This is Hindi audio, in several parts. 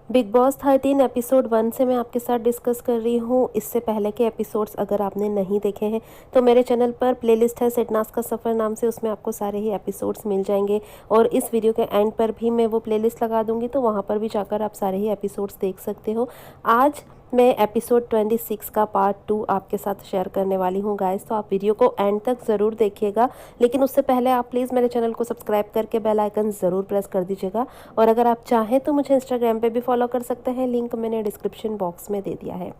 बिग बॉस 13 एपिसोड 1 से मैं आपके साथ डिस्कस कर रही हूँ। इससे पहले के एपिसोड्स अगर आपने नहीं देखे हैं तो मेरे चैनल पर प्लेलिस्ट है सिडनास का सफ़र नाम से, उसमें आपको सारे ही एपिसोड्स मिल जाएंगे और इस वीडियो के एंड पर भी मैं वो प्लेलिस्ट लगा दूंगी, तो वहाँ पर भी जाकर आप सारे ही एपिसोड्स देख सकते हो। आज मैं एपिसोड 26 का पार्ट 2 आपके साथ शेयर करने वाली हूँ गाइस, तो आप वीडियो को एंड तक ज़रूर देखिएगा। लेकिन उससे पहले आप प्लीज़ मेरे चैनल को सब्सक्राइब करके बेल आइकन ज़रूर प्रेस कर दीजिएगा। और अगर आप चाहें तो मुझे इंस्टाग्राम पे भी फॉलो कर सकते हैं, लिंक मैंने डिस्क्रिप्शन बॉक्स में दे दिया है।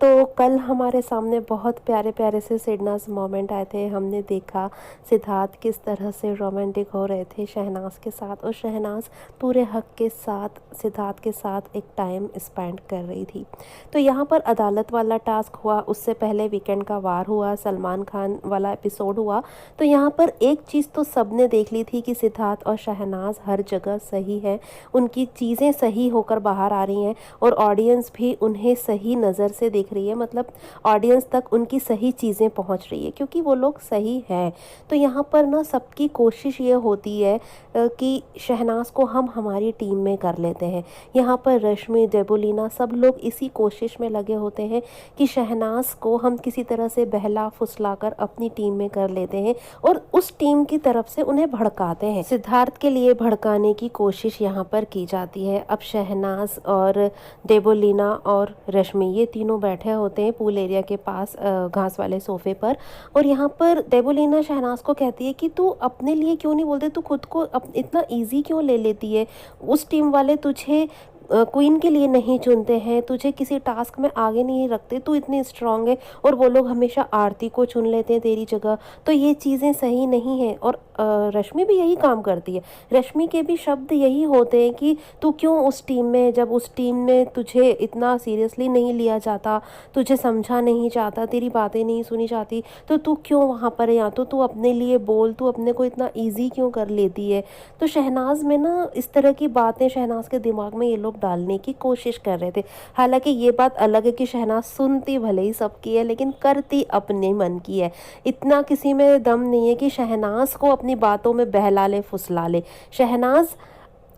तो कल हमारे सामने बहुत प्यारे प्यारे से सिडनास मोमेंट आए थे। हमने देखा सिद्धार्थ किस तरह से रोमांटिक हो रहे थे शहनाज के साथ, और शहनाज पूरे हक के साथ सिद्धार्थ के साथ एक टाइम स्पेंड कर रही थी। तो यहाँ पर अदालत वाला टास्क हुआ, उससे पहले वीकेंड का वार हुआ, सलमान खान वाला एपिसोड हुआ। तो यहाँ पर एक चीज़ तो सबने देख ली थी कि सिद्धार्थ और शहनाज हर जगह सही है, उनकी चीज़ें सही होकर बाहर आ रही हैं और ऑडियंस भी उन्हें सही नज़र से देख रही है। मतलब ऑडियंस तक उनकी सही चीज़ें पहुंच रही है क्योंकि वो लोग सही हैं। तो यहाँ पर ना सबकी कोशिश ये होती है कि शहनाज को हम हमारी टीम में कर लेते हैं। यहाँ पर रश्मि, देबोलीना सब लोग इसी कोशिश में लगे होते हैं कि शहनाज को हम किसी तरह से बहला फुसला कर अपनी टीम में कर लेते हैं और उस टीम की तरफ से उन्हें भड़काते हैं। सिद्धार्थ के लिए भड़काने की कोशिश यहाँ पर की जाती है। अब शहनाज और देबोलीना और रश्मि ये तीनों बैठे होते हैं पूल एरिया के पास घास वाले सोफे पर, और यहाँ पर देबोलीना शहनाज को कहती है कि तू अपने लिए क्यों नहीं बोलते, तू खुद को इतना इजी क्यों ले लेती है। उस टीम वाले तुझे क्वीन के लिए नहीं चुनते हैं, तुझे किसी टास्क में आगे नहीं रखते, तू इतनी स्ट्रांग है और वो लोग हमेशा आरती को चुन लेते हैं तेरी जगह। तो ये चीज़ें सही नहीं है। और रश्मि भी यही काम करती है। रश्मि के भी शब्द यही होते हैं कि तू क्यों उस टीम में, जब उस टीम में तुझे इतना सीरियसली नहीं लिया जाता, तुझे समझा नहीं जाता, तेरी बातें नहीं सुनी जाती, तो तू क्यों वहाँ पर है। या तो तू अपने लिए बोल, तू अपने को इतना ईजी क्यों कर लेती है। तो शहनाज में ना इस तरह की बातें शहनाज के दिमाग में ये लोग डालने की कोशिश कर रहे थे। हालांकि ये बात अलग है कि शहनाज सुनती भले ही सबकी है लेकिन करती अपने मन की है। इतना किसी में दम नहीं है कि शहनाज को अपनी बातों में बहला ले फुसला ले। शहनाज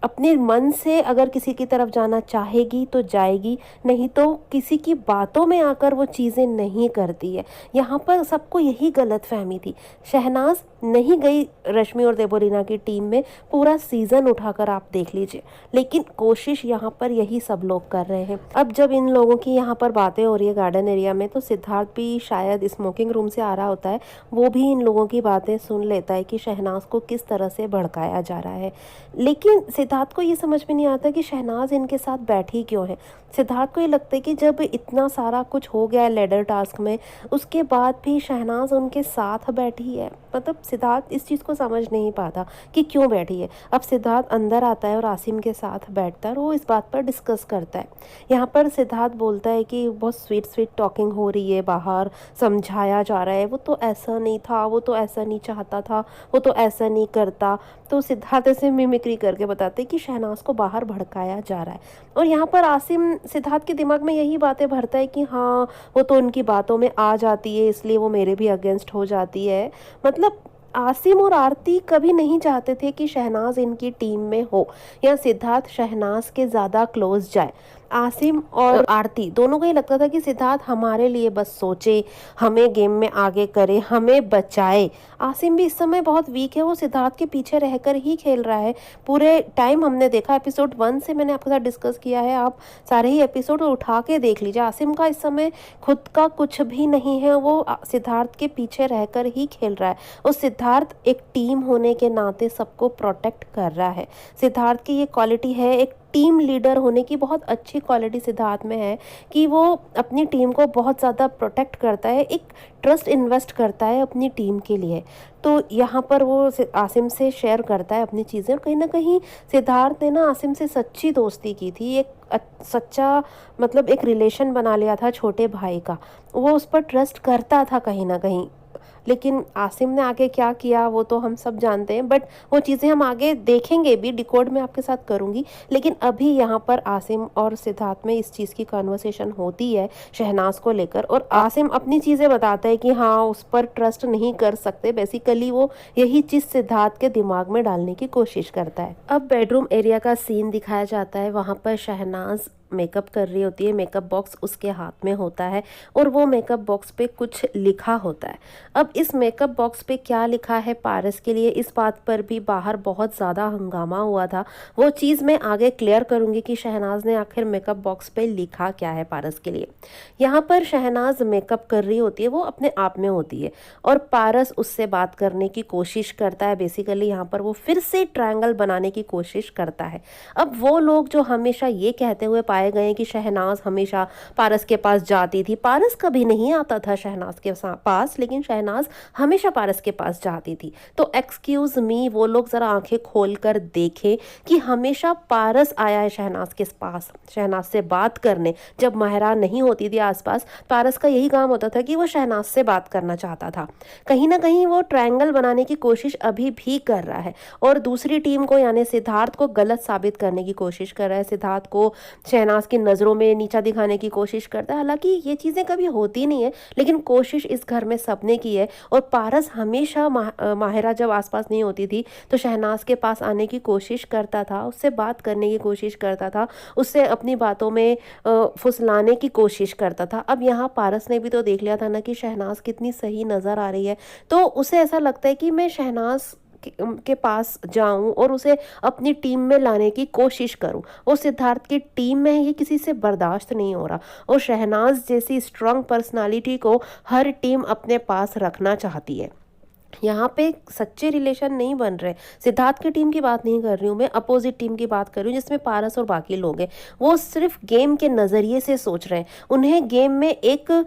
अपने मन से अगर किसी की तरफ जाना चाहेगी तो जाएगी, नहीं तो किसी की बातों में आकर वो चीज़ें नहीं करती है। यहाँ पर सबको यही गलतफहमी थी। शहनाज नहीं गई रश्मि और देबोलीना की टीम में, पूरा सीज़न उठाकर आप देख लीजिए, लेकिन कोशिश यहाँ पर यही सब लोग कर रहे हैं। अब जब इन लोगों की यहाँ पर बातें हो रही है गार्डन एरिया में, तो सिद्धार्थ भी शायद स्मोकिंग रूम से आ रहा होता है, वो भी इन लोगों की बातें सुन लेता है कि शहनाज को किस तरह से भड़काया जा रहा है। लेकिन सिद्धार्थ को ये समझ में नहीं आता कि शहनाज इनके साथ बैठी क्यों है। सिद्धार्थ को ये लगता है कि जब इतना सारा कुछ हो गया है लेडर टास्क में, उसके बाद भी शहनाज उनके साथ बैठी है। मतलब सिद्धार्थ इस चीज़ को समझ नहीं पाता कि क्यों बैठी है। अब सिद्धार्थ अंदर आता है और आसिम के साथ बैठता है और वो इस बात पर डिस्कस करता है। यहाँ पर सिद्धार्थ बोलता है कि बहुत स्वीट स्वीट टॉकिंग हो रही है बाहर, समझाया जा रहा है, वो तो ऐसा नहीं था, वो तो ऐसा नहीं चाहता था, वो तो ऐसा नहीं करता। तो सिद्धार्थ ऐसे मिमिक्री करके बताते कि शहनाज को बाहर भड़काया जा रहा है। और यहाँ पर आसिम सिद्धार्थ के दिमाग में यही बातें भरता है कि हाँ वो तो उनकी बातों में आ जाती है इसलिए वो मेरे भी अगेंस्ट हो जाती है। मतलब आसिम और आरती कभी नहीं चाहते थे कि शहनाज इनकी टीम में हो या सिद्धार्थ शहनाज के ज़्यादा क्लोज जाए। आसिम और आरती दोनों को ये लगता था कि सिद्धार्थ हमारे लिए बस सोचे, हमें गेम में आगे करे, हमें बचाए। आसिम भी इस समय बहुत वीक है, वो सिद्धार्थ के पीछे रहकर ही खेल रहा है पूरे टाइम। हमने देखा एपिसोड 1 से मैंने आपके साथ डिस्कस किया है, आप सारे ही एपिसोड उठा के देख लीजिए। आसिम का इस समय खुद का कुछ भी नहीं है, वो सिद्धार्थ के पीछे रहकर ही खेल रहा है। और सिद्धार्थ एक टीम होने के नाते सबको प्रोटेक्ट कर रहा है। सिद्धार्थ की ये क्वालिटी है, एक टीम लीडर होने की बहुत अच्छी क्वालिटी सिद्धार्थ में है कि वो अपनी टीम को बहुत ज़्यादा प्रोटेक्ट करता है, एक ट्रस्ट इन्वेस्ट करता है अपनी टीम के लिए। तो यहाँ पर वो आसिम से शेयर करता है अपनी चीज़ें, और कहीं ना कहीं सिद्धार्थ ने ना आसिम से सच्ची दोस्ती की थी, एक सच्चा मतलब एक रिलेशन बना लिया था छोटे भाई का। वो उस पर ट्रस्ट करता था कहीं ना कहीं। लेकिन आसिम ने आगे क्या किया वो तो हम सब जानते हैं, बट वो चीज़ें हम आगे देखेंगे भी, डिकोड में आपके साथ करूँगी। लेकिन अभी यहाँ पर आसिम और सिद्धार्थ में इस चीज़ की कन्वर्सेशन होती है शहनाज को लेकर, और आसिम अपनी चीज़ें बताता है कि हाँ उस पर ट्रस्ट नहीं कर सकते। बेसिकली वो यही चीज़ सिद्धार्थ के दिमाग में डालने की कोशिश करता है। अब बेडरूम एरिया का सीन दिखाया जाता है। वहाँ पर शहनाज मेकअप कर रही होती है, मेकअप बॉक्स उसके हाथ में होता है और वो मेकअप बॉक्स पे कुछ लिखा होता है। अब इस मेकअप बॉक्स पे क्या लिखा है पारस के लिए, इस बात पर भी बाहर बहुत ज़्यादा हंगामा हुआ था। वो चीज़ मैं आगे क्लियर करूँगी कि शहनाज ने आखिर मेकअप बॉक्स पे लिखा क्या है पारस के लिए। यहाँ पर शहनाज मेकअप कर रही होती है, वो अपने आप में होती है और पारस उससे बात करने की कोशिश करता है। बेसिकली यहाँ पर वो फिर से ट्रायंगल बनाने की कोशिश करता है। अब वो लोग जो हमेशा ये कहते हुए पाए गए कि शहनाज हमेशा पारस के पास जाती थी, पारस कभी नहीं आता था शहनाज के पास, लेकिन शहनाज हमेशा पारस के पास जाती थी। तो एक्सक्यूज मी, वो लोग जरा आंखें खोल कर देखें कि हमेशा पारस आया है शहनाज के पास शहनाज से बात करने। जब माहिरा नहीं होती थी आसपास, पारस का यही काम होता था कि वो शहनाज से बात करना चाहता था। कहीं ना कहीं वो ट्रायंगल बनाने की कोशिश अभी भी कर रहा है और दूसरी टीम को यानी सिद्धार्थ को गलत साबित करने की कोशिश कर रहा है। सिद्धार्थ को शहनाज की नज़रों में नीचा दिखाने की कोशिश करता है। हालांकि ये चीज़ें कभी होती नहीं है, लेकिन कोशिश इस घर में सबने की है। और पारस हमेशा माहिरा जब आसपास नहीं होती थी तो शहनाज के पास आने की कोशिश करता था, उससे बात करने की कोशिश करता था, उससे अपनी बातों में फुसलाने की कोशिश करता था। अब यहाँ पारस ने भी तो देख लिया था ना कि शहनाज कितनी सही नज़र आ रही है, तो उसे ऐसा लगता है कि मैं शहनाज के पास जाऊं और उसे अपनी टीम में लाने की कोशिश करूं। वो सिद्धार्थ की टीम में है, ये किसी से बर्दाश्त नहीं हो रहा और शहनाज जैसी स्ट्रांग पर्सनालिटी को हर टीम अपने पास रखना चाहती है। यहाँ पे सच्चे रिलेशन नहीं बन रहे। सिद्धार्थ की टीम की बात नहीं कर रही हूँ मैं, अपोजिट टीम की बात कर रही हूँ जिसमें पारस और बाकी लोग हैं। वो सिर्फ गेम के नज़रिए से सोच रहे हैं, उन्हें गेम में एक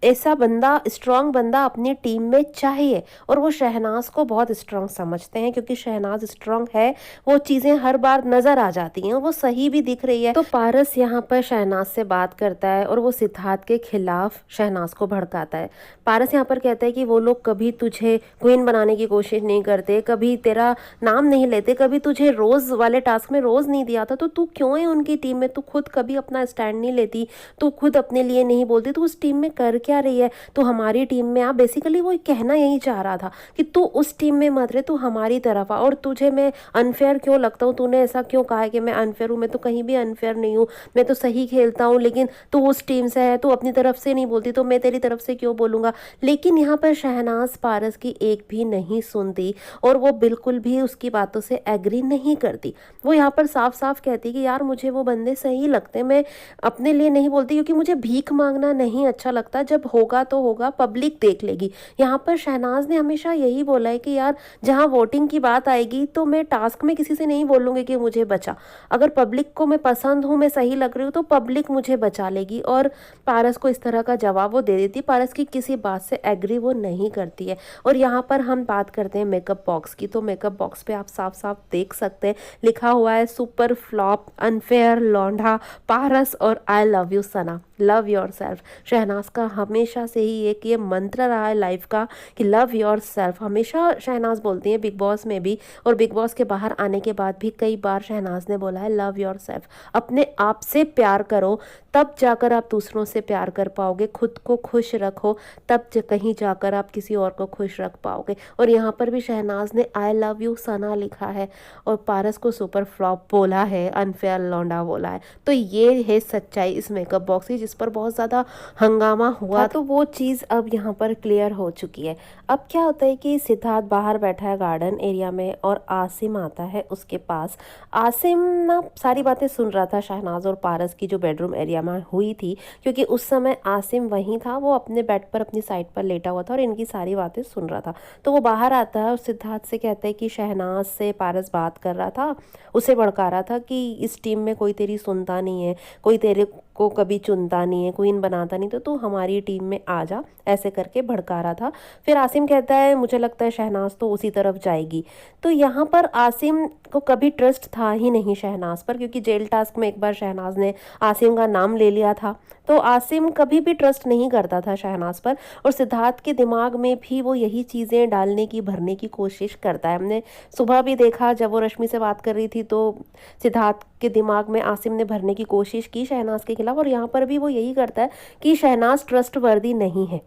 ऐसा बंदा, स्ट्रांग बंदा अपनी टीम में चाहिए और वो शहनाज को बहुत स्ट्रांग समझते हैं क्योंकि शहनाज स्ट्रांग है। वो चीज़ें हर बार नज़र आ जाती हैं, वो सही भी दिख रही है। तो पारस यहाँ पर शहनाज से बात करता है और वो सिद्धार्थ के खिलाफ शहनाज को भड़काता है। पारस यहाँ पर कहता है कि वो लोग कभी तुझे क्वीन बनाने की कोशिश नहीं करते, कभी तेरा नाम नहीं लेते, कभी तुझे रोज़ वाले टास्क में रोज़ नहीं दिया था, तो तू क्यों है उनकी टीम में? तू खुद कभी अपना स्टैंड नहीं लेती, तू खुद अपने लिए नहीं बोलती, तू उस टीम में कर क्या रही है? तो हमारी टीम में आ। बेसिकली वो कहना यही चाह रहा था कि तू उस टीम में मत रहे, तू हमारी तरफ आ। और तुझे मैं अनफेयर क्यों लगता हूँ? तूने ऐसा क्यों कहा है कि मैं अनफेयर हूँ? मैं तो कहीं भी अनफेयर नहीं हूँ, मैं तो सही खेलता हूँ, लेकिन तू उस टीम से है, तू अपनी तरफ से नहीं बोलती, तो मैं तेरी तरफ से क्यों बोलूँगा? लेकिन यहाँ पर शहनाज पारस की एक भी नहीं सुनती और वो बिल्कुल भी उसकी बातों से एग्री नहीं करती। वो यहाँ पर साफ साफ कहती कि यार मुझे वो बंदे सही लगते, मैं अपने लिए नहीं बोलती क्योंकि मुझे भीख मांगना नहीं अच्छा लगता, जब होगा तो होगा, पब्लिक देख लेगी। यहाँ पर शहनाज ने हमेशा यही बोला है कि यार जहाँ वोटिंग की बात आएगी तो मैं टास्क में किसी से नहीं बोलूँगी कि मुझे बचा। अगर पब्लिक को मैं पसंद हूँ, मैं सही लग रही हूँ, तो पब्लिक मुझे बचा लेगी। और पारस को इस तरह का जवाब वो दे देती। पारस की किसी बात से एग्री वो नहीं करती है। और यहाँ पर हम बात करते हैं मेकअप बॉक्स की, तो मेकअप बॉक्स पे आप साफ साफ देख सकते हैं लिखा हुआ है सुपर फ्लॉप, अनफेयर, लौंडा, पारस और I love you Sana, love yourself. Shehnaz का हमेशा से ही एक ये मंत्र रहा है लाइफ का कि लव योर सेल्फ। हमेशा शहनाज बोलती है, बिग बॉस में भी और बिग बॉस के बाहर आने के बाद भी कई बार शहनाज ने बोला है लव योर सेल्फ। अपने आप से प्यार करो, तब जाकर आप दूसरों से प्यार कर पाओगे। खुद को खुश रखो, तब कहीं जाकर आप किसी और को खुश रख पाओगे। और यहाँ पर भी शहनाज ने आई लव यू सना लिखा है और पारस को सुपर फ्लॉप बोला है, अनफेयर लौंडा बोला है। तो ये है सच्चाई इस मेकअप बॉक्स की, जिस पर बहुत ज़्यादा हंगामा हुआ, तो वो चीज़ अब यहाँ पर क्लियर हो चुकी है। अब क्या होता है कि सिद्धार्थ बाहर बैठा है गार्डन एरिया में और आसिम आता है उसके पास। आसिम ना सारी बातें सुन रहा था शहनाज और पारस की जो बेडरूम एरिया में हुई थी, क्योंकि उस समय आसिम वहीं था, वो अपने बेड पर अपनी साइड पर लेटा हुआ था और इनकी सारी बातें सुन रहा था। तो वो बाहर आता है और सिद्धार्थ से कहता है कि शहनाज से पारस बात कर रहा था, उसे भड़का रहा था कि इस टीम में कोई तेरी सुनता नहीं है, कोई तेरे को कभी चुनता नहीं है, क्वीन बनाता नहीं, तो तू हमारी टीम में आ जा, ऐसे करके भड़का रहा था। फिर आसिम कहता है मुझे लगता है शहनाज तो उसी तरफ जाएगी। तो यहाँ पर आसिम को कभी ट्रस्ट था ही नहीं शहनाज पर, क्योंकि जेल टास्क में एक बार शहनाज ने आसिम का नाम ले लिया था। तो आसिम कभी भी ट्रस्ट नहीं करता था शहनाज पर, और सिद्धार्थ के दिमाग में भी वो यही चीज़ें डालने की, भरने की कोशिश करता है। हमने सुबह भी देखा जब वो रश्मि से बात कर रही थी, तो सिद्धार्थ के दिमाग में आसिम ने भरने की कोशिश की शहनाज के खिलाफ, और यहाँ पर भी वो यही करता है कि शहनाज ट्रस्टवर्दी नहीं है।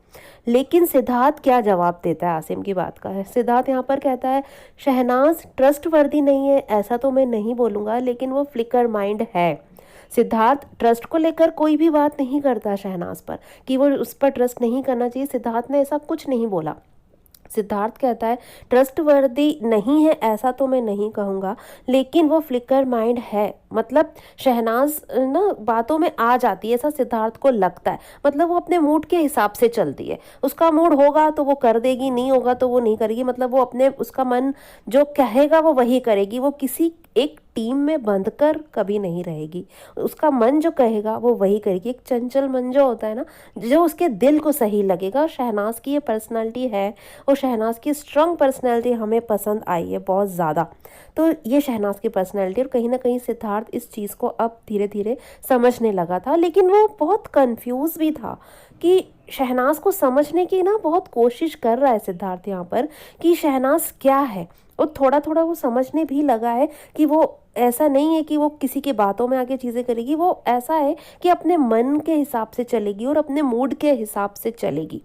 लेकिन सिद्धार्थ क्या जवाब देता है आसिम की बात का है। सिद्धार्थ यहाँ पर कहता है शहनाज ट्रस्टवर्दी नहीं है ऐसा तो मैं नहीं बोलूँगा, लेकिन वो फ्लिकर माइंड है। सिद्धार्थ ट्रस्ट को लेकर कोई भी बात नहीं करता शहनाज पर कि वो उस पर ट्रस्ट नहीं करना चाहिए, सिद्धार्थ ने ऐसा कुछ नहीं बोला। सिद्धार्थ कहता है ट्रस्टवर्दी नहीं है ऐसा तो मैं नहीं कहूँगा, लेकिन वो फ्लिकर माइंड है। मतलब शहनाज ना बातों में आ जाती है, ऐसा सिद्धार्थ को लगता है। मतलब वो अपने मूड के हिसाब से चलती है, उसका मूड होगा तो वो कर देगी, नहीं होगा तो वो नहीं करेगी। मतलब वो अपने, उसका मन जो कहेगा वो वही करेगी, वो किसी एक टीम में बंध कर कभी नहीं रहेगी। उसका मन जो कहेगा वो वही करेगी। एक चंचल मन जो होता है ना, जो उसके दिल को सही लगेगा। शहनाज की ये पर्सनालिटी है, और शहनाज की स्ट्रॉन्ग पर्सनालिटी हमें पसंद आई है बहुत ज़्यादा। तो ये शहनाज की पर्सनालिटी, और कहीं ना कहीं सिद्धार्थ इस चीज़ को अब धीरे धीरे समझने लगा था। लेकिन वो बहुत कंफ्यूज भी था कि शहनाज को समझने की ना बहुत कोशिश कर रहा है सिद्धार्थ यहाँ पर कि शहनाज क्या है। और थोड़ा थोड़ा वो समझने भी लगा है कि वो ऐसा नहीं है कि वो किसी की बातों में आके चीज़ें करेगी, वो ऐसा है कि अपने मन के हिसाब से चलेगी और अपने मूड के हिसाब से चलेगी।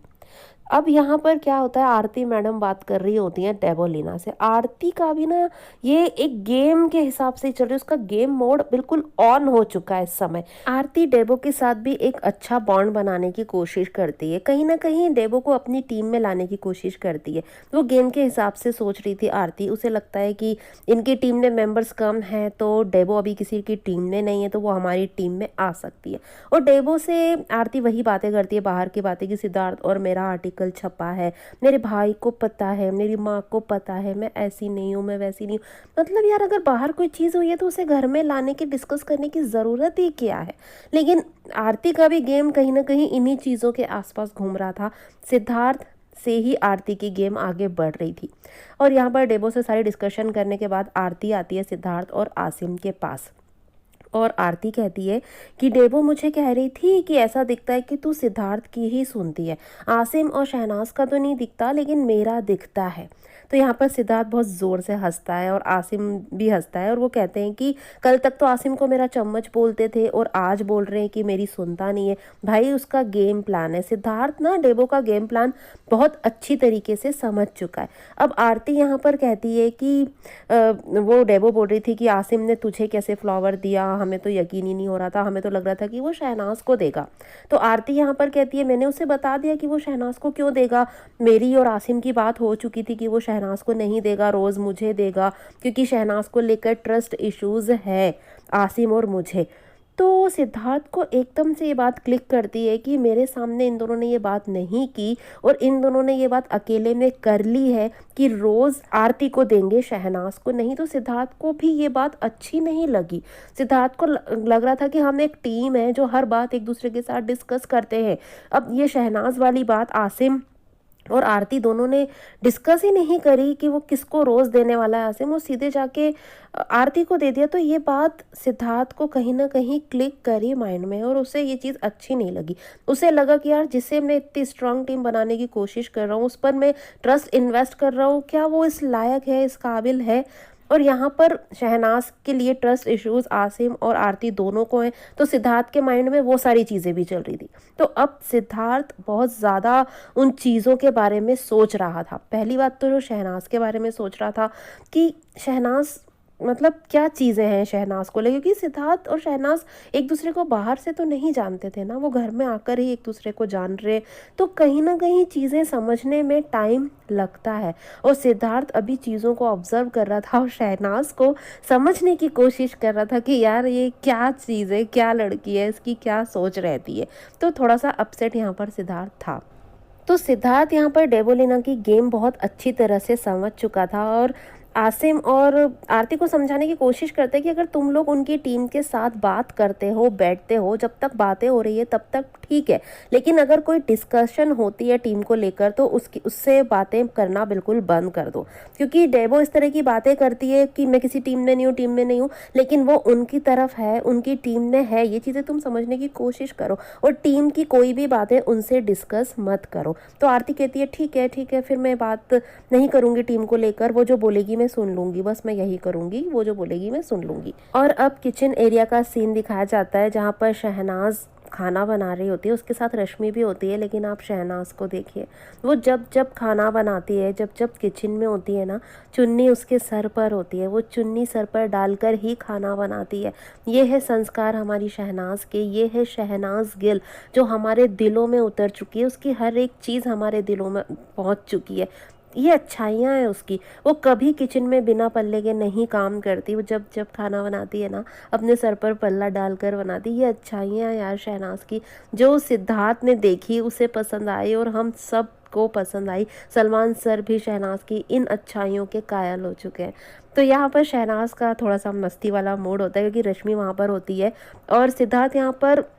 अब यहाँ पर क्या होता है, आरती मैडम बात कर रही होती हैं डेबोलिना से। आरती का भी ना ये एक गेम के हिसाब से चल रही है, उसका गेम मोड बिल्कुल ऑन हो चुका है इस समय। आरती डेबो के साथ भी एक अच्छा बॉन्ड बनाने की कोशिश करती है, कहीं ना कहीं डेबो को अपनी टीम में लाने की कोशिश करती है। वो गेम के हिसाब से सोच रही थी आरती, उसे लगता है कि इनकी टीम में मेंबर्स कम हैं, तो डेबो अभी किसी की टीम में नहीं है, तो वो हमारी टीम में आ सकती है। और डेबो से आरती वही बातें करती है, बाहर की बातें, कि सिद्धार्थ और मेरा आर्टिकल छपा है, मेरे भाई को पता है, मेरी माँ को पता है, मैं ऐसी नहीं हूँ, मैं वैसी नहीं हूँ। मतलब यार अगर बाहर कोई चीज़ हुई है तो उसे घर में लाने की, डिस्कस करने की ज़रूरत ही क्या है। लेकिन आरती का भी गेम कहीं ना कहीं इन्हीं चीज़ों के आसपास घूम रहा था। सिद्धार्थ से ही आरती की गेम आगे बढ़ रही थी। और यहाँ पर डेबो से सारी डिस्कशन करने के बाद आरती आती है सिद्धार्थ और आसिम के पास, और आरती कहती है कि डेबो मुझे कह रही थी कि ऐसा दिखता है कि तू सिद्धार्थ की ही सुनती है, आसिम और शहनाज का तो नहीं दिखता लेकिन मेरा दिखता है। तो यहाँ पर सिद्धार्थ बहुत ज़ोर से हंसता है और आसिम भी हंसता है, और वो कहते हैं कि कल तक तो आसिम को मेरा चम्मच बोलते थे और आज बोल रहे हैं कि मेरी सुनता नहीं है। भाई उसका गेम प्लान है। सिद्धार्थ ना डेबो का गेम प्लान बहुत अच्छी तरीके से समझ चुका है। अब आरती यहाँ पर कहती है कि वो डेबो बोल रही थी कि आसिम ने तुझे कैसे फ्लावर दिया, हमें तो यकीन ही नहीं हो रहा था, हमें तो लग रहा था कि वो शहनाज को देगा। तो आरती यहाँ पर कहती है मैंने उसे बता दिया कि वो शहनाज को क्यों देगा, मेरी और आसिम की बात हो चुकी थी कि वो शहनाज को नहीं देगा, रोज़ मुझे देगा, क्योंकि शहनाज को लेकर ट्रस्ट इश्यूज़ है आसिम और मुझे। तो सिद्धार्थ को एकदम से ये बात क्लिक करती है कि मेरे सामने इन दोनों ने ये बात नहीं की, और इन दोनों ने ये बात अकेले में कर ली है कि रोज़ आरती को देंगे, शहनाज को नहीं। तो सिद्धार्थ को भी ये बात अच्छी नहीं लगी। सिद्धार्थ को लग रहा था कि हम एक टीम है जो हर बात एक दूसरे के साथ डिस्कस करते हैं। अब ये शहनाज वाली बात आसिम और आरती दोनों ने डिस्कस ही नहीं करी कि वो किसको रोज़ देने वाला है आसिम, वो सीधे जाके आरती को दे दिया। तो ये बात सिद्धार्थ को कहीं ना कहीं क्लिक करी माइंड में, और उसे ये चीज़ अच्छी नहीं लगी। उसे लगा कि यार जिससे मैं इतनी स्ट्रांग टीम बनाने की कोशिश कर रहा हूँ, उस पर मैं ट्रस्ट इन्वेस्ट कर रहा हूँ, क्या वो इस लायक है, इस काबिल है। और यहाँ पर शहनाज के लिए ट्रस्ट इश्यूज आसिम और आरती दोनों को हैं, तो सिद्धार्थ के माइंड में वो सारी चीज़ें भी चल रही थी। तो अब सिद्धार्थ बहुत ज़्यादा उन चीज़ों के बारे में सोच रहा था। पहली बात तो जो शहनाज के बारे में सोच रहा था कि शहनाज मतलब क्या चीज़ें हैं शहनाज को लेकर, क्योंकि सिद्धार्थ और शहनाज एक दूसरे को बाहर से तो नहीं जानते थे ना, वो घर में आकर ही एक दूसरे को जान रहे। तो कहीं ना कहीं चीज़ें समझने में टाइम लगता है, और सिद्धार्थ अभी चीज़ों को ऑब्जर्व कर रहा था और शहनाज को समझने की कोशिश कर रहा था कि यार ये क्या चीज़ है, क्या लड़की है, इसकी क्या सोच रहती है। तो थोड़ा सा अपसेट यहाँ पर सिद्धार्थ था। तो सिद्धार्थ यहाँ पर डेबोलिना की गेम बहुत अच्छी तरह से समझ चुका था, और आसिम और आरती को समझाने की कोशिश करते हैं कि अगर तुम लोग उनकी टीम के साथ बात करते हो, बैठते हो, जब तक बातें हो रही है तब तक ठीक है, लेकिन अगर कोई डिस्कशन होती है टीम को लेकर तो उससे बातें करना बिल्कुल बंद कर दो, क्योंकि डेबो इस तरह की बातें करती है कि मैं किसी टीम में नहीं हूँ, लेकिन वो उनकी तरफ है, उनकी टीम में है। ये चीज़ें तुम समझने की कोशिश करो और टीम की कोई भी बातें उनसे डिस्कस मत करो। तो आरती कहती है ठीक है, फिर मैं बात नहीं करूँगी टीम को लेकर, वो जो बोलेगी मैं सुन लूँगी, बस मैं यही करूँगी, वो जो बोलेगी मैं सुन लूँगी। और अब किचन एरिया का सीन दिखाया जाता है जहाँ पर शहनाज खाना बना रही होती है, उसके साथ रश्मि भी होती है, लेकिन आप शहनाज को देखिए, वो जब जब खाना बनाती है, जब जब किचन में होती है ना, चुन्नी उसके सर पर होती है, वो चुन्नी सर पर डालकर ही खाना बनाती है। ये है संस्कार हमारी शहनाज के, ये है शहनाज गिल जो हमारे दिलों में उतर चुकी है, उसकी हर एक चीज़ हमारे दिलों में पहुंच चुकी है। ये अच्छाइयाँ हैं उसकी, वो कभी किचन में बिना पल्ले के नहीं काम करती, वो जब जब खाना बनाती है ना अपने सर पर पल्ला डालकर बनाती। ये अच्छाइयाँ हैं यार शहनाज की, जो सिद्धार्थ ने देखी उसे पसंद आई और हम सब को पसंद आई। सलमान सर भी शहनाज की इन अच्छाइयों के कायल हो चुके हैं। तो यहाँ पर शहनाज का थोड़ा सा मस्ती वाला मूड होता है क्योंकि रश्मि वहाँ पर होती है और सिद्धार्थ यहाँ पर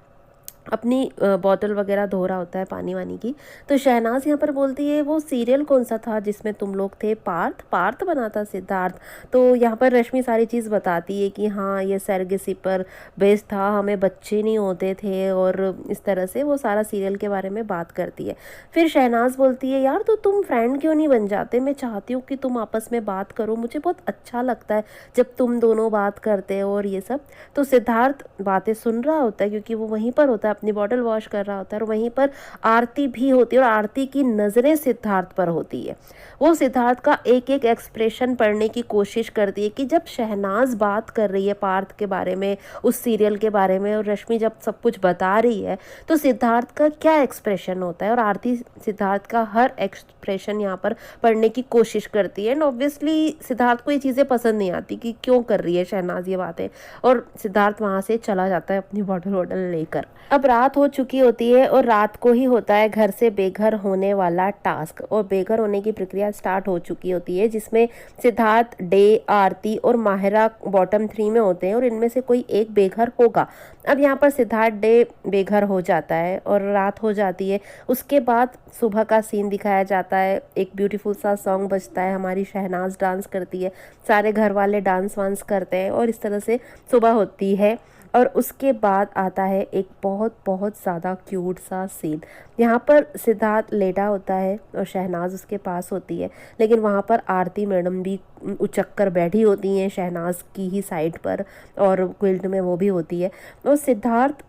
अपनी बॉटल वगैरह धो रहा होता है पानी वानी की। तो शहनाज यहाँ पर बोलती है वो सीरियल कौन सा था जिसमें तुम लोग थे, पार्थ पार्थ बना था सिद्धार्थ। तो यहाँ पर रश्मि सारी चीज़ बताती है कि हाँ ये सरगेसी पर बेस्ड था, हमें बच्चे नहीं होते थे, और इस तरह से वो सारा सीरियल के बारे में बात करती है। फिर शहनाज बोलती है यार तो तुम फ्रेंड क्यों नहीं बन जाते, मैं चाहती हूँ कि तुम आपस में बात करो, मुझे बहुत अच्छा लगता है जब तुम दोनों बात करते हो और ये सब। तो सिद्धार्थ बातें सुन रहा होता है क्योंकि वो वहीं पर होता है, अपनी बॉटल वॉश कर रहा होता है, और वहीं पर आरती भी होती है और आरती की नज़रें सिद्धार्थ पर होती है। वो सिद्धार्थ का एक एक एक्सप्रेशन पढ़ने की कोशिश करती है कि जब शहनाज बात कर रही है पार्थ के बारे में, उस सीरियल के बारे में, और रश्मि जब सब कुछ बता रही है तो सिद्धार्थ का क्या एक्सप्रेशन होता है, और आरती सिद्धार्थ का हर एक्सप्रेशन यहाँ पर पढ़ने की कोशिश करती है। एंड ऑब्वियसली सिद्धार्थ को ये चीज़ें पसंद नहीं आती कि क्यों कर रही है शहनाज ये बातें, और सिद्धार्थ वहाँ से चला जाता है अपनी बॉटल लेकर। अब रात हो चुकी होती है और रात को ही होता है घर से बेघर होने वाला टास्क, और बेघर होने की प्रक्रिया स्टार्ट हो चुकी होती है जिसमें सिद्धार्थ, डे, आरती और माहिरा बॉटम 3 में होते हैं और इनमें से कोई एक बेघर होगा। अब यहाँ पर सिद्धार्थ डे बेघर हो जाता है और रात हो जाती है। उसके बाद सुबह का सीन दिखाया जाता है, एक ब्यूटीफुल सा सॉन्ग बजता है, हमारी शहनाज डांस करती है, सारे घर वाले डांस वांस करते हैं और इस तरह से सुबह होती है। और उसके बाद आता है एक बहुत बहुत ज़्यादा क्यूट सा सीन। यहाँ पर सिद्धार्थ लेटा होता है और शहनाज उसके पास होती है, लेकिन वहाँ पर आरती मैडम भी उचक कर बैठी होती हैं शहनाज की ही साइड पर, और क्विल्ट में वो भी होती है। और सिद्धार्थ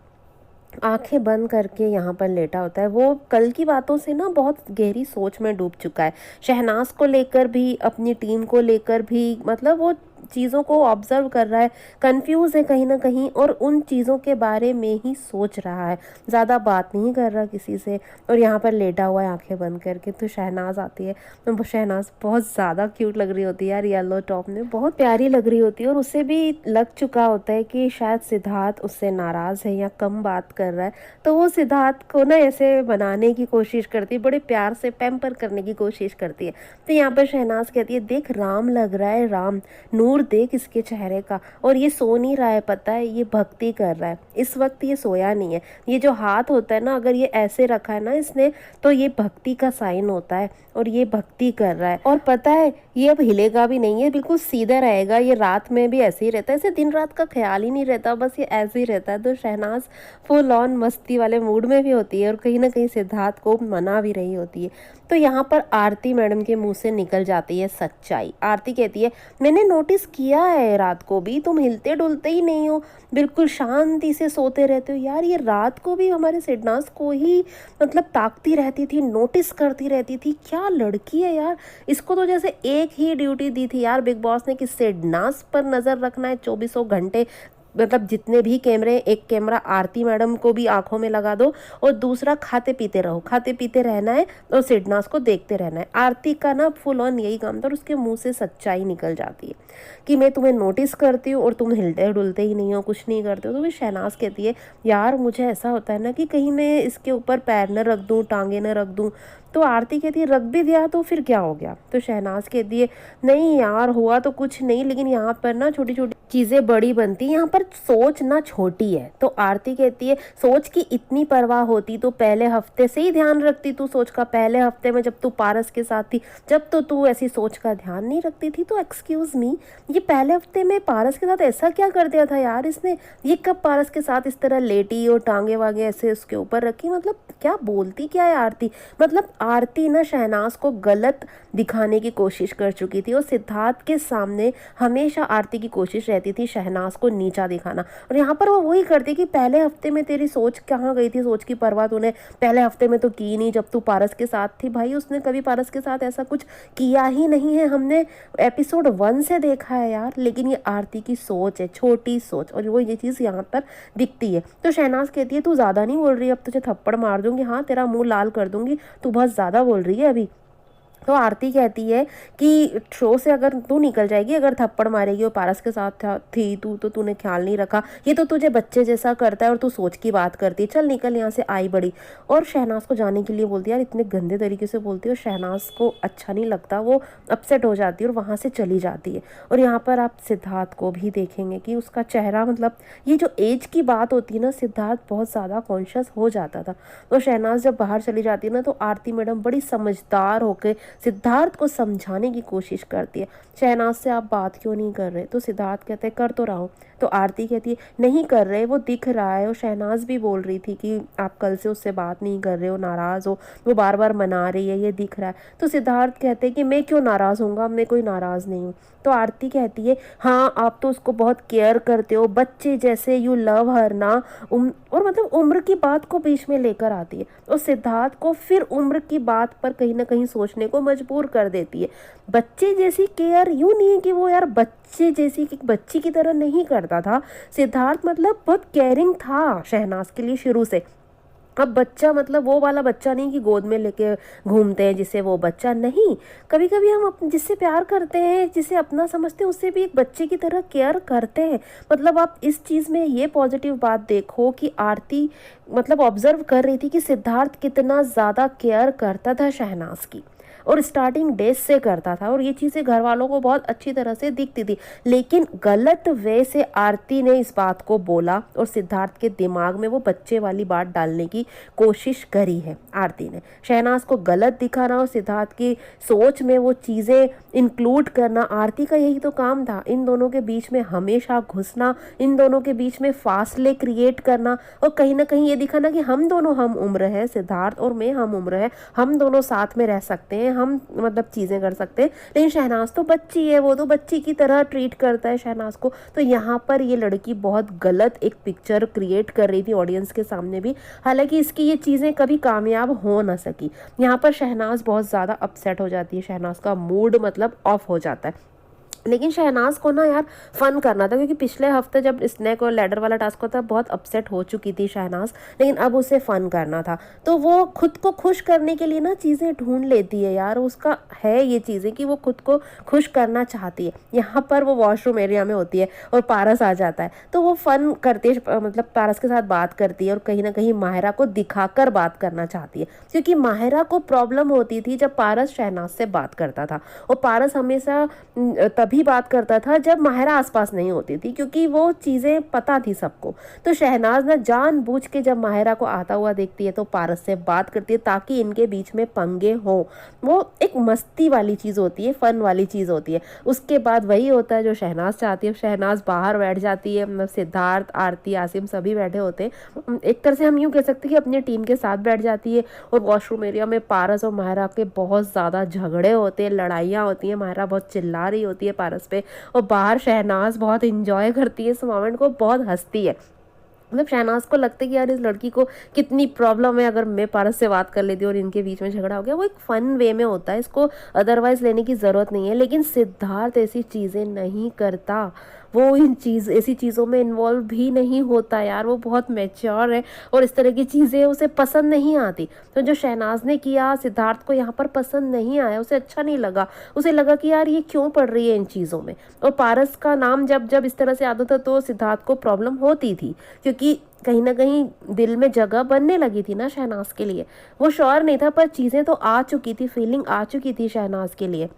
आंखें बंद करके यहाँ पर लेटा होता है। वो कल की बातों से ना बहुत गहरी सोच में डूब चुका है, शहनाज को लेकर भी, अपनी टीम को लेकर भी, मतलब वो चीज़ों को ऑब्जर्व कर रहा है, कंफ्यूज है कहीं ना कहीं, और उन चीज़ों के बारे में ही सोच रहा है, ज़्यादा बात नहीं कर रहा किसी से, और यहाँ पर लेटा हुआ है आंखें बंद करके। तो शहनाज आती है, तो शहनाज बहुत ज़्यादा क्यूट लग रही होती है यार, येलो टॉप में बहुत प्यारी लग रही होती है, और उसे भी लग चुका होता है कि शायद सिद्धार्थ उससे नाराज़ है या कम बात कर रहा है। तो वो सिद्धार्थ को ना ऐसे बनाने की कोशिश करती है, बड़े प्यार से पैम्पर करने की कोशिश करती है। तो यहाँ पर शहनाज कहती है देख राम लग रहा है, राम नूर देख इसके चेहरे का, और ये सो नहीं रहा है, पता है ये भक्ति कर रहा है, इस वक्त ये सोया नहीं है। ये जो हाथ होता है ना, अगर ये ऐसे रखा है ना इसने, तो ये भक्ति का साइन होता है, और ये भक्ति कर रहा है। और पता है ये अब हिलेगा भी नहीं है, बिल्कुल सीधा रहेगा, ये रात में भी ऐसे ही रहता है, इसे दिन रात का ख्याल ही नहीं रहता, बस ये ऐसे ही रहता है। तो शहनाज फुल ऑन मस्ती वाले मूड में भी होती है और कहीं ना कहीं सिद्धार्थ को मना भी रही होती है। तो यहाँ पर आरती मैडम के मुंह से निकल जाती है सच्चाई। आरती कहती है मैंने नोटिस किया है रात को भी तुम हिलते डुलते ही नहीं हो, बिल्कुल शांति से सोते रहते हो। यार ये रात को भी हमारे सिडनास को ही मतलब ताकती रहती थी, नोटिस करती रहती थी, क्या लड़की है यार। इसको तो जैसे एक ही ड्यूटी दी थी यार बिग बॉस ने कि सिडनास पर नज़र रखना है 24 घंटे, मतलब जितने भी कैमरे, एक कैमरा आरती मैडम को भी आंखों में लगा दो और दूसरा खाते पीते रहो, खाते पीते रहना है और सिडनास को देखते रहना है। आरती का ना फुल ऑन यही काम था और उसके मुंह से सच्चाई निकल जाती है कि मैं तुम्हें नोटिस करती हूँ और तुम हिलते डुलते ही नहीं हो, कुछ नहीं करते हो। तो फिर शहनाज कहती है यार मुझे ऐसा होता है ना कि कहीं मैं इसके ऊपर पैर न रख दूँ, टांगे न रख दूँ, तो आरती कहती है रख भी दिया तो फिर क्या हो गया। तो शहनाज कहती है नहीं यार हुआ तो कुछ नहीं, लेकिन यहाँ पर ना छोटी छोटी चीज़ें बड़ी बनती, यहाँ पर सोच ना छोटी है। तो आरती कहती है सोच की इतनी परवाह होती तो पहले हफ्ते से ही ध्यान रखती तू सोच का, पहले हफ्ते में जब तू पारस के साथ थी, जब तो तू ऐसी सोच का ध्यान नहीं रखती थी। तो एक्सक्यूज़ मी, ये पहले हफ्ते में पारस के साथ ऐसा क्या कर दिया था यार इसने, ये कब पारस के साथ इस तरह लेटी और टांगे वांगे ऐसे उसके ऊपर रखी, मतलब क्या बोलती क्या है आरती। मतलब आरती ना शहनाज को गलत दिखाने की कोशिश कर चुकी थी और सिद्धार्थ के सामने हमेशा आरती की कोशिश रहती थी शहनाज को नीचा दिखाना। और यहाँ पर वो वही करती कि पहले हफ्ते में तेरी सोच कहाँ गई थी, सोच की परवाह तूने पहले हफ्ते में तो की नहीं जब तू पारस के साथ थी। भाई उसने कभी पारस के साथ ऐसा कुछ किया ही नहीं है, हमने एपिसोड 1 से देखा है यार। लेकिन ये आरती की सोच है, छोटी सोच, और वो ये चीज़ यहाँ पर दिखती है। तो शहनाज कहती है तू ज़्यादा नहीं बोल रही, अब तुझे थप्पड़ मार दूंगी, हाँ तेरा मुंह लाल कर दूंगी, तू बहुत ज़्यादा बोल रही है अभी। तो आरती कहती है कि शो से अगर तू निकल जाएगी, अगर थप्पड़ मारेगी और पारस के साथ थी तू तो तूने ख्याल नहीं रखा, ये तो तुझे बच्चे जैसा करता है और तू सोच की बात करती है, चल निकल यहाँ से, आई बड़ी। और शहनाज को जाने के लिए बोलती है यार, इतने गंदे तरीके से बोलती है और शहनाज को अच्छा नहीं लगता, वो अपसेट हो जाती है और वहाँ से चली जाती है। और यहाँ पर आप सिद्धार्थ को भी देखेंगे कि उसका चेहरा, मतलब ये जो एज की बात होती है ना, सिद्धार्थ बहुत ज़्यादा कॉन्शियस हो जाता था। तो शहनाज जब बाहर चली जाती है ना, तो आरती मैडम बड़ी समझदार होकर सिद्धार्थ को समझाने की कोशिश करती है, शहनाज से आप बात क्यों नहीं कर रहे। तो सिद्धार्थ कहते हैं कर तो रहा हूँ। तो आरती कहती है नहीं कर रहे, वो दिख रहा है। और शहनाज भी बोल रही थी कि आप कल से उससे बात नहीं कर रहे हो, नाराज़ हो, वो बार बार मना रही है, ये दिख रहा है। तो सिद्धार्थ कहते हैं कि मैं क्यों नाराज़ हूँगा, मैं कोई नाराज़ नहीं हूँ। तो आरती कहती है हाँ आप तो उसको बहुत केयर करते हो, बच्चे जैसे, यू लव हर ना। और मतलब उम्र की बात को बीच में लेकर आती है और सिद्धार्थ को फिर उम्र की बात पर कहीं ना कहीं सोचने को मजबूर कर देती है। बच्चे जैसी केयर यूं नहीं है कि वो यार बच्चे जैसी कि बच्ची की तरह नहीं करता था सिद्धार्थ, मतलब बहुत केयरिंग था शहनाज के लिए शुरू से। अब बच्चा मतलब वो वाला बच्चा नहीं कि गोद में लेके घूमते हैं जिसे, वो बच्चा नहीं, कभी कभी हम जिससे प्यार करते हैं, जिसे अपना समझते हैं, उससे भी एक बच्चे की तरह केयर करते हैं। मतलब आप इस चीज़ में ये पॉजिटिव बात देखो कि आरती मतलब ऑब्जर्व कर रही थी कि सिद्धार्थ कितना ज़्यादा केयर करता था शहनाज की, और स्टार्टिंग डेज से करता था, और ये चीज़ें घर वालों को बहुत अच्छी तरह से दिखती थी। लेकिन गलत वे से आरती ने इस बात को बोला और सिद्धार्थ के दिमाग में वो बच्चे वाली बात डालने की कोशिश करी है आरती ने। शहनाज को गलत दिखाना और सिद्धार्थ की सोच में वो चीज़ें इंक्लूड करना, आरती का यही तो काम था। इन दोनों के बीच में हमेशा घुसना, इन दोनों के बीच में फासले क्रिएट करना, और कहीं ना कहीं ये दिखाना कि हम दोनों हम उम्र है, सिद्धार्थ और मैं हम उम्र है, हम दोनों साथ में रह सकते हैं, हम मतलब चीज़ें कर सकते हैं। लेकिन शहनाज तो बच्ची है, वो तो बच्ची की तरह ट्रीट करता है शहनाज को। तो यहाँ पर ये लड़की बहुत गलत एक पिक्चर क्रिएट कर रही थी ऑडियंस के सामने भी, हालांकि इसकी ये चीज़ें कभी कामयाब हो ना सकी। यहाँ पर शहनाज बहुत ज़्यादा अपसेट हो जाती है, शहनाज का मूड मतलब ऑफ हो जाता है। लेकिन शहनाज को ना यार फन करना था, क्योंकि पिछले हफ्ते जब स्नैक और लैडर वाला टास्क होता बहुत अपसेट हो चुकी थी शहनाज, लेकिन अब उसे फन करना था। तो वो खुद को खुश करने के लिए ना चीज़ें ढूंढ लेती है यार, उसका है ये चीज़ें कि वो खुद को खुश करना चाहती है। यहाँ पर वो वॉशरूम एरिया में होती है और पारस आ जाता है, तो वो फन करती है, मतलब पारस के साथ बात करती है और कहीं ना कहीं माहिरा को दिखाकर बात करना चाहती है। क्योंकि माहिरा को प्रॉब्लम होती थी जब पारस शहनाज से बात करता था, और पारस हमेशा तभी बात करता था जब माहिरा आसपास नहीं होती थी, क्योंकि वो चीज़ें पता थी सबको। तो शहनाज ना जानबूझ के जब माहिरा को आता हुआ देखती है तो पारस से बात करती है ताकि इनके बीच में पंगे हो। वो एक मस्ती वाली चीज़ होती है, फन वाली चीज़ होती है। उसके बाद वही होता है जो शहनाज चाहती है। शहनाज बाहर बैठ जाती है, मतलब सिद्धार्थ, आरती, आसिम सभी बैठे होते हैं, एक तरह से हम यूँ कह सकते हैं कि अपनी टीम के साथ बैठ जाती है। और वॉशरूम एरिया में पारस और माहिरा के बहुत ज़्यादा झगड़े होते हैं, लड़ाइयाँ होती हैं, माहिरा बहुत चिल्ला रही होती है पारस पे, और बाहर शहनाज बहुत इंजॉय करती है इस मोमेंट को, बहुत हंसती है। मतलब शहनाज को लगता है कि यार इस लड़की को कितनी प्रॉब्लम है, अगर मैं पारस से बात कर लेती हूँ और इनके बीच में झगड़ा हो गया। वो एक फन वे में होता है, इसको अदरवाइज लेने की ज़रूरत नहीं है। लेकिन सिद्धार्थ ऐसी चीज़ें नहीं करता, वो इन ऐसी चीज़ों में इन्वॉल्व भी नहीं होता यार, वो बहुत मैच्योर है और इस तरह की चीज़ें उसे पसंद नहीं आती। तो जो शहनाज ने किया सिद्धार्थ को यहाँ पर पसंद नहीं आया, उसे अच्छा नहीं लगा। उसे लगा कि यार ये क्यों पड़ रही है इन चीज़ों में। और पारस का नाम जब जब इस तरह से आता था तो सिद्धार्थ को प्रॉब्लम होती थी, क्योंकि कहीं न कहीं दिल में जगह बनने लगी थी ना शहनाज के लिए। वो श्योर नहीं था पर चीज़ें तो आ चुकी थी, फीलिंग आ चुकी थी शहनाज के लिए।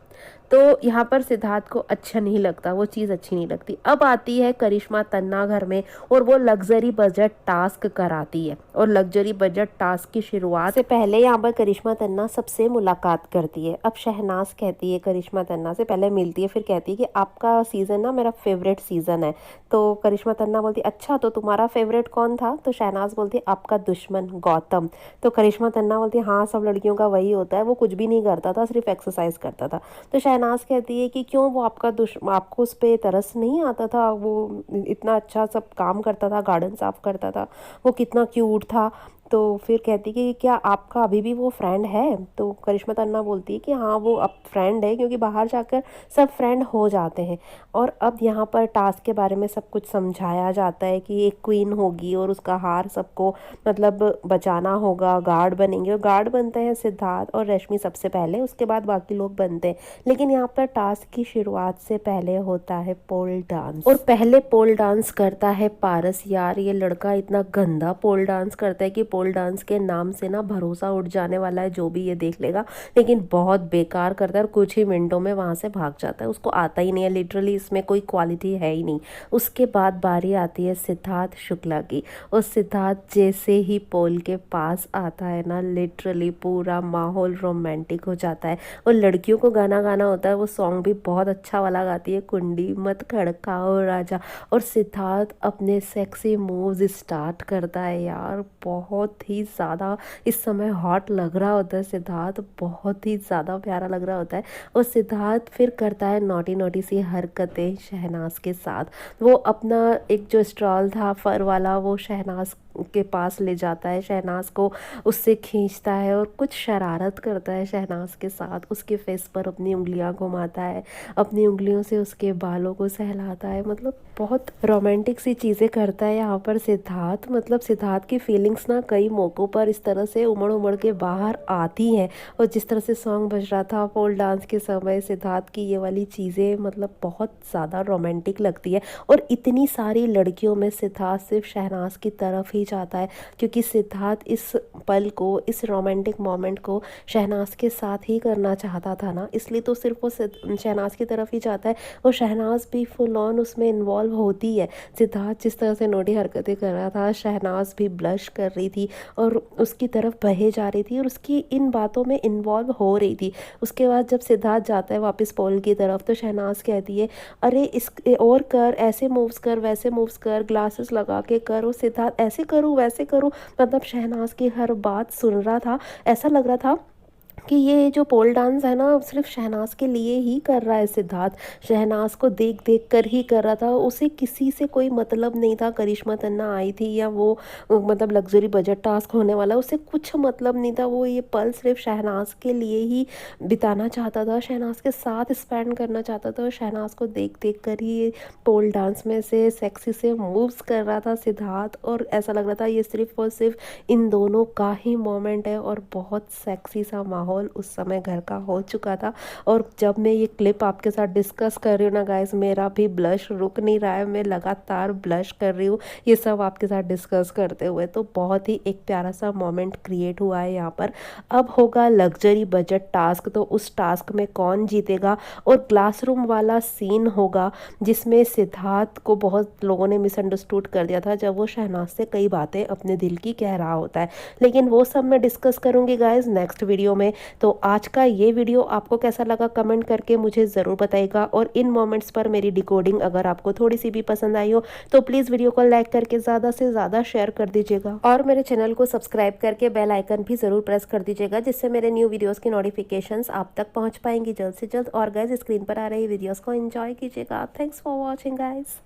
तो यहाँ पर सिद्धार्थ को अच्छा नहीं लगता, वो चीज़ अच्छी नहीं लगती। अब आती है करिश्मा तन्ना घर में और वो लग्ज़री बजट टास्क कराती है। और लग्ज़री बजट टास्क की शुरुआत से पहले यहाँ पर करिश्मा तन्ना सबसे मुलाकात करती है। अब शहनाज कहती है करिश्मा तन्ना से, पहले मिलती है फिर कहती है कि आपका सीज़न ना मेरा फेवरेट सीज़न है। तो करिश्मा तन्ना बोलती अच्छा तो तुम्हारा फेवरेट कौन था? तो शहनाज बोलती आपका दुश्मन गौतम। तो करिश्मा तन्ना बोलती हाँ सब लड़कियों का वही होता है, वो कुछ भी नहीं करता था, सिर्फ एक्सरसाइज करता था। तो शहनाज कहती है कि क्यों वो आपको उस पे तरस नहीं आता था? वो इतना अच्छा सब काम करता था, गार्डन साफ करता था, वो कितना क्यूट था। तो फिर कहती कि क्या आपका अभी भी वो फ्रेंड है? तो करिश्मा तन्ना बोलती है कि हाँ वो अब फ्रेंड है, क्योंकि बाहर जाकर सब फ्रेंड हो जाते हैं। और अब यहाँ पर टास्क के बारे में सब कुछ समझाया जाता है कि एक क्वीन होगी और उसका हार सबको मतलब बचाना होगा, गार्ड बनेंगे। और गार्ड बनते हैं सिद्धार्थ और रश्मि सबसे पहले, उसके बाद बाकी लोग बनते हैं। लेकिन यहाँ पर टास्क की शुरुआत से पहले होता है पोल डांस, और पहले पोल डांस करता है पारस। यार ये लड़का इतना गंदा पोल डांस करता है कि पोल डांस के नाम से ना भरोसा उठ जाने वाला है जो भी ये देख लेगा। लेकिन बहुत बेकार करता है और कुछ ही मिनटों में वहां से भाग जाता है, उसको आता ही नहीं है, लिटरली इसमें कोई क्वालिटी है ही नहीं। उसके बाद बारी आती है सिद्धार्थ शुक्ला की, और सिद्धार्थ जैसे ही पोल के पास आता है ना, लिटरली पूरा माहौल रोमांटिक हो जाता है। और लड़कियों को गाना गाना होता है, वो सॉन्ग भी बहुत अच्छा वाला गाती है, कुंडी मत खड़काओ राजा। और सिद्धार्थ अपने सेक्सी मूव्स स्टार्ट करता है। यार बहुत ही ज़्यादा इस समय हॉट लग रहा होता है सिद्धार्थ, बहुत ही ज़्यादा प्यारा लग रहा होता है। और सिद्धार्थ फिर करता है नॉटी नॉटी सी हरकतें शहनाज के साथ। वो अपना एक जो स्टॉल था फर वाला, वो शहनाज के पास ले जाता है, शहनाज को उससे खींचता है और कुछ शरारत करता है शहनाज के साथ। उसके फेस पर अपनी उंगलियां घुमाता है, अपनी उंगलियों से उसके बालों को सहलाता है, मतलब बहुत रोमांटिक सी चीज़ें करता है यहाँ पर सिद्धार्थ। मतलब सिद्धार्थ की फीलिंग्स ना कई मौक़ों पर इस तरह से उमड़ उमड़ के बाहर आती हैं। और जिस तरह से सॉन्ग बज रहा था पोल डांस के समय, सिद्धार्थ की ये वाली चीज़ें मतलब बहुत ज़्यादा रोमांटिक लगती है। और इतनी सारी लड़कियों में सिद्धार्थ सिर्फ शहनाज की तरफ ही जाता है, क्योंकि सिद्धार्थ इस पल को, इस रोमांटिक मोमेंट को शहनाज के साथ ही करना चाहता था ना, इसलिए तो सिर्फ वो शहनाज की तरफ ही जाता है। और शहनाज भी फुल ऑन उसमें इन्वॉल्व होती है। सिद्धार्थ जिस तरह से नोटी हरकतें कर रहा था, शहनाज भी ब्लश कर रही थी और उसकी तरफ बहे जा रही थी और उसकी इन बातों में इन्वॉल्व हो रही थी। उसके बाद जब सिद्धार्थ जाता है वापस पोल की तरफ, तो शहनाज कहती है अरे इस और कर, ऐसे मूव्स कर, वैसे मूव्स कर, ग्लासेस लगा के कर। और सिद्धार्थ ऐसे करूँ वैसे करूँ, मतलब शहनाज की हर बात सुन रहा था। ऐसा लग रहा था कि ये जो पोल डांस है ना सिर्फ शहनाज के लिए ही कर रहा है सिद्धार्थ, शहनाज को देख देख कर ही कर रहा था। उसे किसी से कोई मतलब नहीं था, करिश्मा तन्ना आई थी या वो मतलब लग्जरी बजट टास्क होने वाला, उसे कुछ मतलब नहीं था। वो ये पल सिर्फ शहनाज के लिए ही बिताना चाहता था, शहनाज के साथ स्पेंड करना चाहता था। और शहनाज को देख देख कर ही पोल डांस में से सेक्सी से मूव्स कर रहा था सिद्धार्थ। और ऐसा लग रहा था ये सिर्फ और सिर्फ इन दोनों का ही मोमेंट है। और बहुत सेक्सी सा माहौल उस समय घर का हो चुका था। और जब मैं ये क्लिप आपके साथ डिस्कस कर रही हूँ ना गाइस, मेरा भी ब्लश रुक नहीं रहा है, मैं लगातार ब्लश कर रही हूँ ये सब आपके साथ डिस्कस करते हुए। तो बहुत ही एक प्यारा सा मोमेंट क्रिएट हुआ है यहाँ पर। अब होगा लग्जरी बजट टास्क, तो उस टास्क में कौन जीतेगा? और क्लासरूम वाला सीन होगा जिसमें सिद्धार्थ को बहुत लोगों ने मिसअंडरस्टूड कर दिया था जब वो शहनाज से कई बातें अपने दिल की कह रहा होता है। लेकिन वो सब मैं डिस्कस करूँगी गाइज नेक्स्ट वीडियो में। तो आज का ये वीडियो आपको कैसा लगा कमेंट करके मुझे ज़रूर बताइएगा। और इन मोमेंट्स पर मेरी डिकोडिंग अगर आपको थोड़ी सी भी पसंद आई हो तो प्लीज़ वीडियो को लाइक करके ज़्यादा से ज़्यादा शेयर कर दीजिएगा। और मेरे चैनल को सब्सक्राइब करके बेल आइकन भी ज़रूर प्रेस कर दीजिएगा, जिससे मेरे न्यू वीडियोज़ की नोटिफिकेशंस आप तक पहुँच पाएंगी जल्द से जल्द। और गाइज स्क्रीन पर आ रही वीडियोज़ को एंजॉय कीजिएगा। Thanks for watching guys.